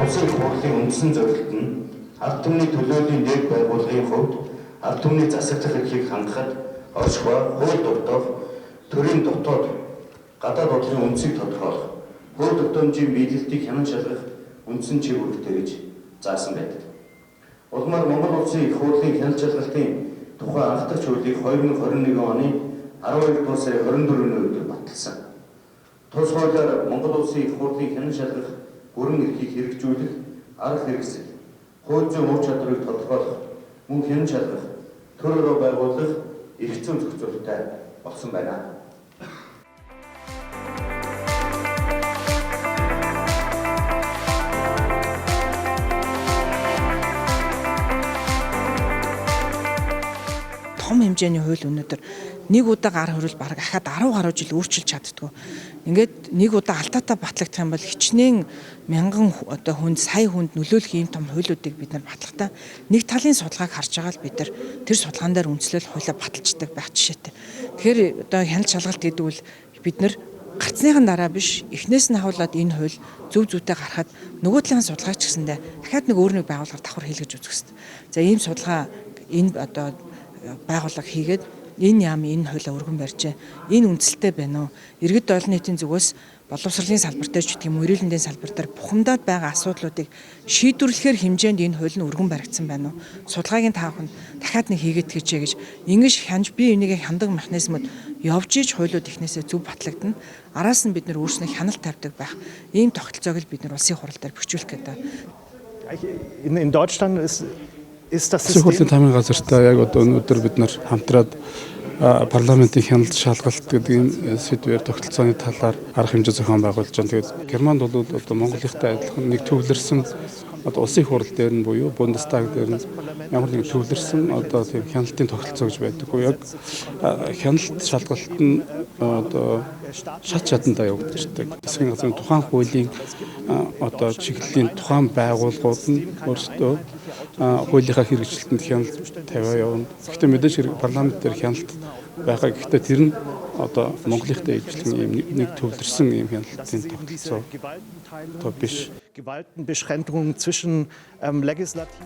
улсын их хурлын үндсэн зорилт нь ард түмний төлөөлийн дэд байгууллагын хувьд ард түмний засаглах эрхийг хангахад оршихуй хууль тогтоох, төрийн дотоод гадаад бодлогын үндсийг тодорхойлох, хууль тогтоомжийн биелэлтийг хянан шалгах үндсэн чиг үүрэгтэй гэж заасан байдаг. Улмаар Монгол улсын их хурлын хяналт шалгалтын тухай анх дахь хуулийг 2021 оны 12 дугаар сарын 24-ний өдөр баталсан. Тус хуулиар Монгол улсын их хурлын хяналт шалгах бүрэн эрхийг хэрэгжүүлэх арга хэрэгсэл, хууль зүйн ур чадварыг тодорхойлох, мөн хяналт шалгах, төр өрөө байгуулах эрх зүйн зохицуулалттай болсон байна. Том хэмжээний хууль өнөөдөр нэг удаа гар хөрвөл бараг ахаад 10 гаруй жил өөрчилж чаддгүй. Ингээд нэг удаа алдаатай батлагдах юм бол хичнээн мянган одоо хүнд, сая хүнд нөлөөлөх ийм том хуулиудыг бид нар батлахдаа нэг талын судалгааг харж байгаа л бид нар тэр судалгаан дээр үндэслэл хуулиа баталждаг байх жишээтэй. Тэгэхээр одоо хяналт шалгалт гэдэг үл бид нар гарцныхан дараа биш, эхнээс нь хавуулаад энэ хууль зөв зүйтэй гарахад нөгөө талын судалгаач гэсэндээ дахиад нэг өөр нэг байгууллага давхар хийлгэж үзэх хэрэгтэй. За ийм судалгаа энэ одоо байгууллага хийгээд энэ яам энэ хуулиа өргөн барьжээ. Энэ үндсэлтэй байна уу? Иргэд олон нийтийн зүгээс боловсролын салбар дээр ч гэдэг юм уу, эрүүл мэндийн салбар дээр бухимдаад байгаа асуудлуудыг шийдвэрлэхээр хэмжээнд энэ хууль нь өргөн баригдсан байна уу? Судалгааг нь таахын дахиад нэг хийгээд хийжээ гэж ингэж хянж бие энийгээ хяндаг механизмууд явж иж хуулиуд ихнээсээ зөв батлагдана. Араас нь бид нар өөрснөө хяналт тавьдаг байх. Ийм тогтолцоог л бид нар улсын хурал дээр бэхжүүлэх гэдэг. In Deutschland ist das Улсын хурлын тамирын газартаа яг одоо өнөөдөр бид нар хамтраад парламентын хяналт шалгалт гэдэг ийм сэдвээр тогтолцооны талаар арга хэмжээ зохион байгуулж байгаа. Тэгээд Германд бол одоо Монголынхтай адилхан нэг төвлөрсөн одоо улсын хурал дээр нь буюу Бундестаг дээр нь ямар нэг төвлөрсөн одоо тийм хяналтын тогтолцоо гэж байдаг. Яг хяналт шалгалт нь одоо шат чадандаа явагддаг. Засгийн газрын тухайн хуулийн одоо чиглэлийн тухайн байгууллагууд нь өөрсдөө хуулийнхаа хэрэгжилтэнд хяналт тавиа явна. Гэхдээ мэдээж парламент дээр хяналт байгаа. Гэхдээ тэр нь одоо Монголынхтай ижилхэн ийм нэг төвлөрсөн ийм хяналтын тогтолцоо одоо биш. Gewaltenbeschränkungen zwischen Legislativ